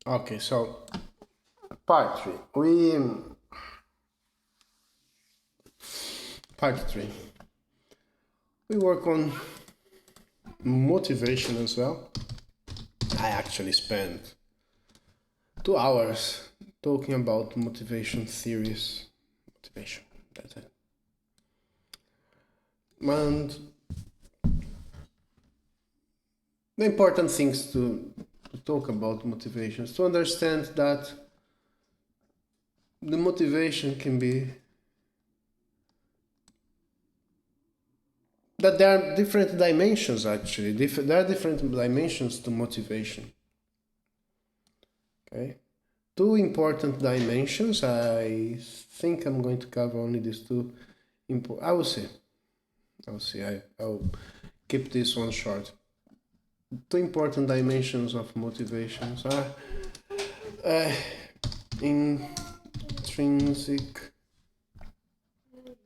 Okay, so part three. Part 3. We work on motivation as well. I actually spent 2 hours talking about motivation theories. Motivation. That's it. And the important things to talk about motivation is to understand that the motivation can be that there are different dimensions actually. There are different dimensions to motivation. Okay. Two important dimensions. I think I'm going to cover only these two. I will see. I'll keep this one short. Two important dimensions of motivations are uh, intrinsic.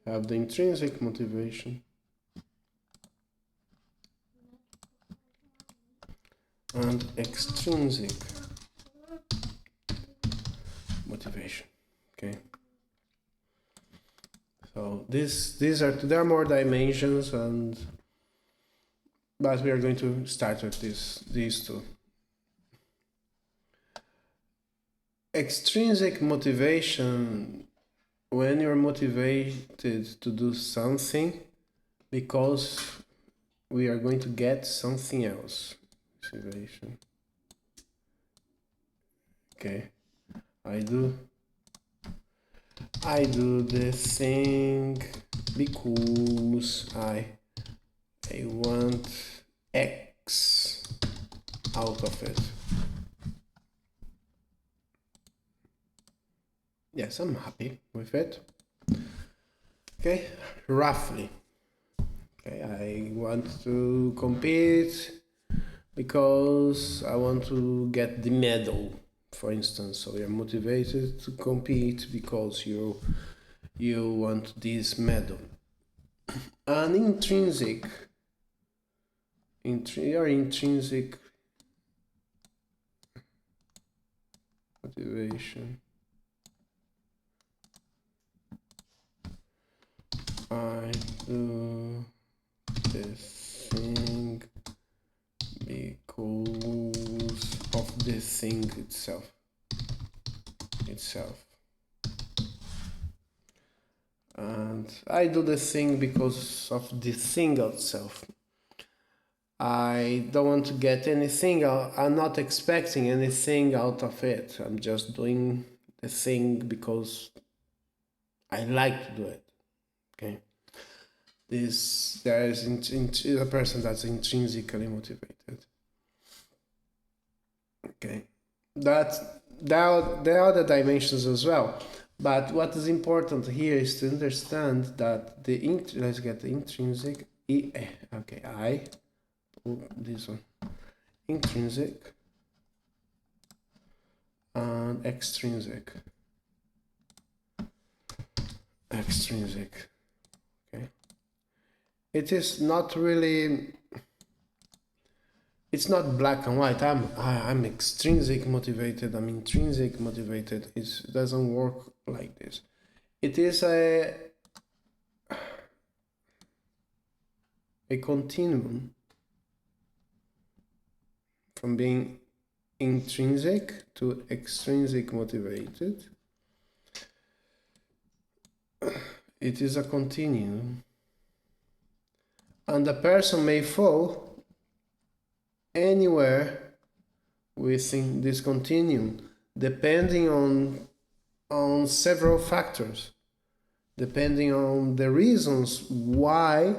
Have the intrinsic motivation and extrinsic motivation. Okay. So there are more dimensions, but we are going to start with these two. Extrinsic motivation, when you're motivated to do something because we are going to get something else. Motivation. Okay. I do the thing because I want X out of it. Yes, I'm happy with it. Okay, roughly. Okay, I want to compete because I want to get the medal, for instance. So you're motivated to compete because you want this medal. An intrinsic motivation. I do this thing because of the thing itself. And I do the thing because of the thing itself. I don't want to get anything. I'm not expecting anything out of it. I'm just doing the thing because I like to do it. Okay. There is a person that's intrinsically motivated. Okay. There are other dimensions as well. But what is important here is to understand that let's get the intrinsic. Okay, this one. Intrinsic and extrinsic. Okay. It is not really. It's not black and white. I'm extrinsic motivated. I'm intrinsic motivated. It doesn't work like this. It is a continuum from being intrinsic to extrinsic motivated. It is a continuum, and a person may fall anywhere within this continuum depending on several factors, depending on the reasons why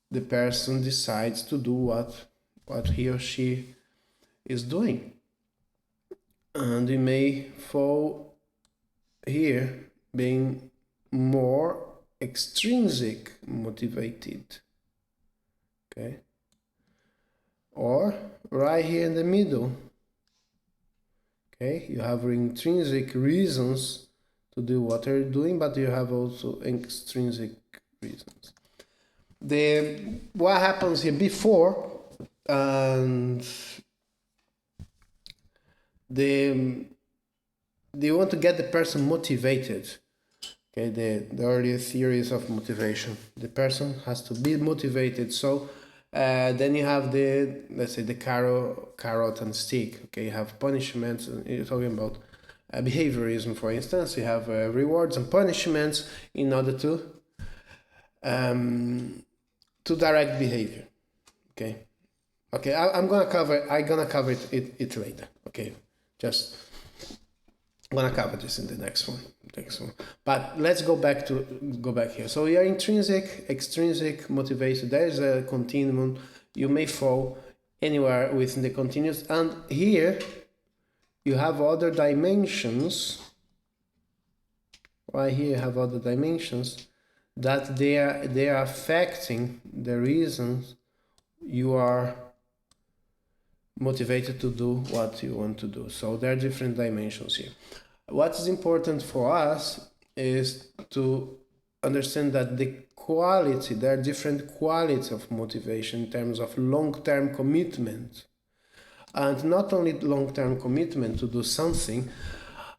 the person decides to do what he or she is doing. And we may fall here being more extrinsic motivated. Okay. Or right here in the middle. Okay, you have intrinsic reasons to do what you're doing, but you have also extrinsic reasons. What happens here before and you want to get the person motivated. Okay, the earlier theories of motivation. The person has to be motivated. So then you have the, let's say, the carrot and stick. Okay, you have punishments. You're talking about behaviorism, for instance. You have rewards and punishments in order to direct behavior. Okay, I'm gonna cover it later. Okay, just I'm gonna cover this in the next one. But let's go back here. So you're intrinsic, extrinsic, motivated. There is a continuum. You may fall anywhere within the continuous, and here you have other dimensions. Right here you have other dimensions that they are affecting the reasons you are motivated to do what you want to do. So there are different dimensions here. What is important for us is to understand that there are different qualities of motivation in terms of long-term commitment. And not only long-term commitment to do something,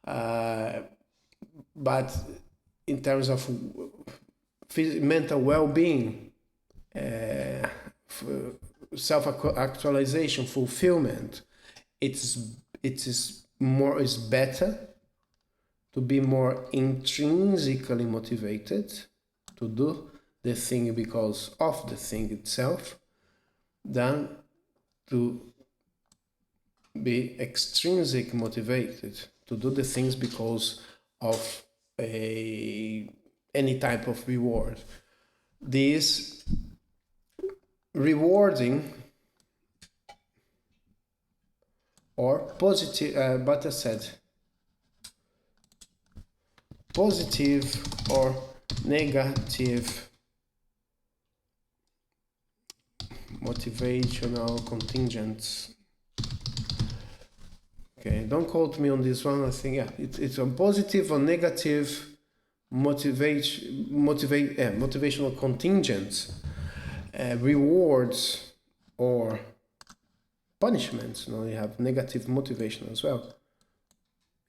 but in terms of mental well-being, self-actualization, fulfillment. It is better to be more intrinsically motivated to do the thing because of the thing itself than to be extrinsic motivated to do the things because of any type of reward. This rewarding or positive, but I said positive or negative motivational contingents. Okay, don't quote me on this one. I think it's a positive or negative motivational contingents, rewards or punishments. You have negative motivation as well.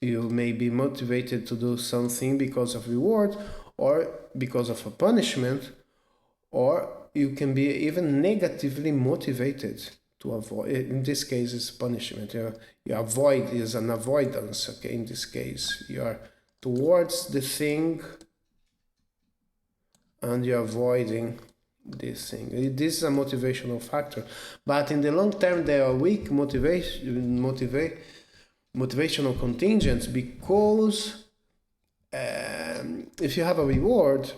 You may be motivated to do something because of reward or because of a punishment, or you can be even negatively motivated to avoid. In this case, it's punishment. You avoid is an avoidance. Okay, in this case, you are towards the thing and you're avoiding this thing. This is a motivational factor, but in the long term, there are weak motivational contingents because if you have a reward,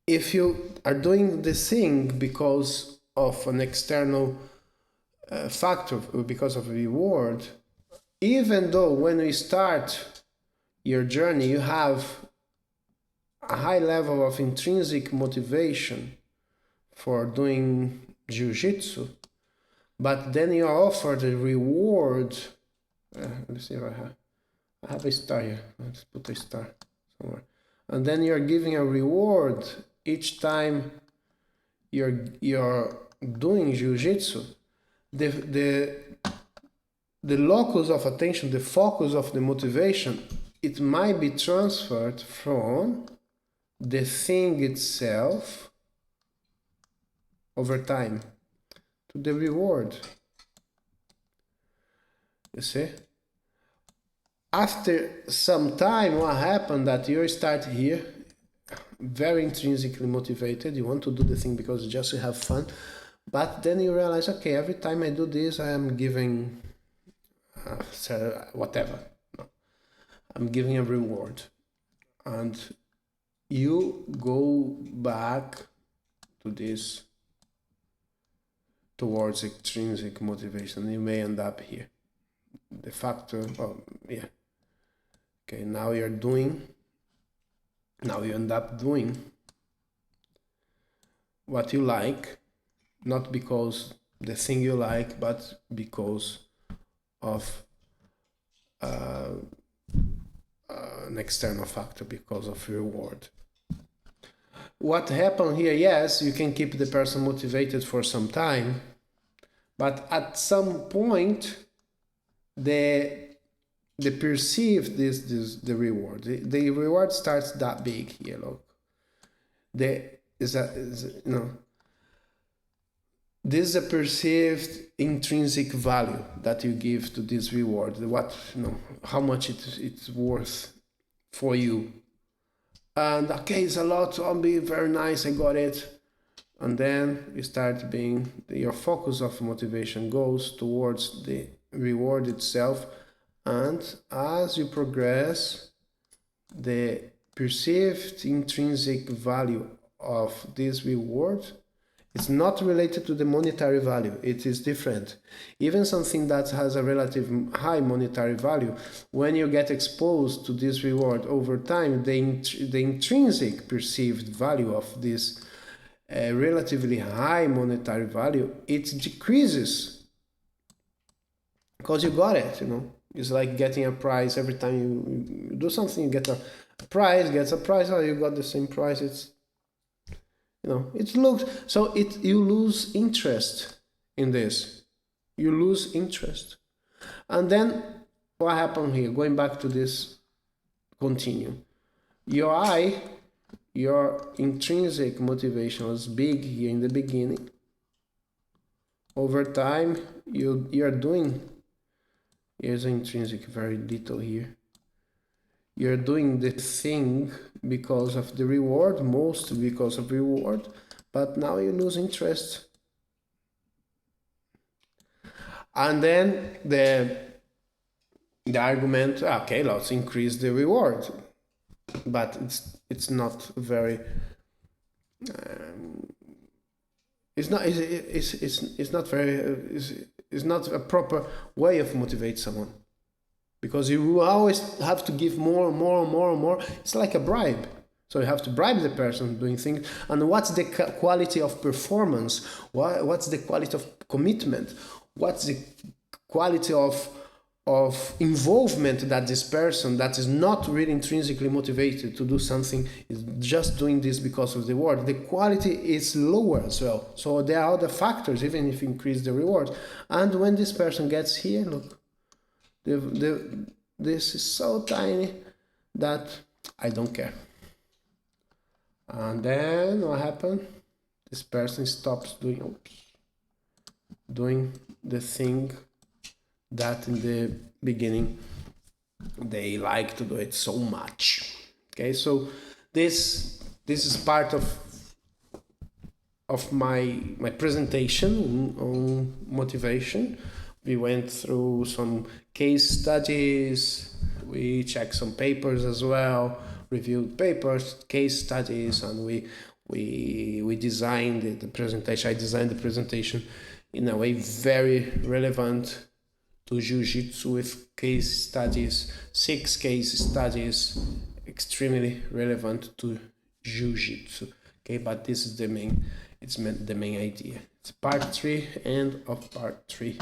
if you are doing the thing because of an external factor, because of a reward, even though when we start your journey you have a high level of intrinsic motivation for doing jiu-jitsu, but then you are offered a reward. Let's see if I have a star here. Let's put a star somewhere. And then you're giving a reward each time you're doing jiu-jitsu. The locus of attention, the focus of the motivation, it might be transferred from the thing itself over time to the reward. You see? After some time, what happened that you start here, very intrinsically motivated, you want to do the thing because just to have fun, but then you realize, okay, every time I do this, I am giving whatever. No. I'm giving a reward. And you go back to this towards extrinsic motivation. You may end up here. The factor, okay, now you end up doing what you like, not because the thing you like, but because of an external factor, because of reward. What happened here, yes, you can keep the person motivated for some time, but at some point the perceive the reward. The reward starts that big here. Look, this is a perceived intrinsic value that you give to this reward. How much it's worth for you. And okay, it's a lot. I'll be very nice. I got it. And then you start your focus of motivation goes towards the reward itself. And as you progress, the perceived intrinsic value of this reward, it's not related to the monetary value. It is different. Even something that has a relative high monetary value, when you get exposed to this reward over time, the intrinsic perceived value of this relatively high monetary value, it decreases because you got it. It's like getting a prize. Every time you do something, you get a prize. Oh, you got the same prize. It's it looks so. You lose interest in this. You lose interest, and then what happened here? Going back to this, continue. Your intrinsic motivation was big here in the beginning. Over time, you're doing. Here's intrinsic, very little here. You're doing the thing because of the reward, mostly because of reward, but now you lose interest. And then the argument, okay, let's increase the reward, but it's not very. It's not a proper way of motivate someone, because you always have to give more. It's like a bribe. So you have to bribe the person doing things. And what's the quality of performance? What's the quality of commitment? What's the quality of involvement that this person that is not really intrinsically motivated to do something is just doing this because of the reward? The quality is lower as well. So there are other factors, even if you increase the reward. And when this person gets here, look, this is so tiny that I don't care. And then what happened? This person stops doing the thing that in the beginning they like to do it so much. Okay, so this is part of my presentation on motivation. We went through some case studies, we checked some papers as well, reviewed papers, case studies, and we designed the presentation. I designed the presentation in a way very relevant to Jiu-Jitsu with case studies, 6 case studies, extremely relevant to Jiu-Jitsu. Okay, but this is the main idea. It's part 3 and of part 3.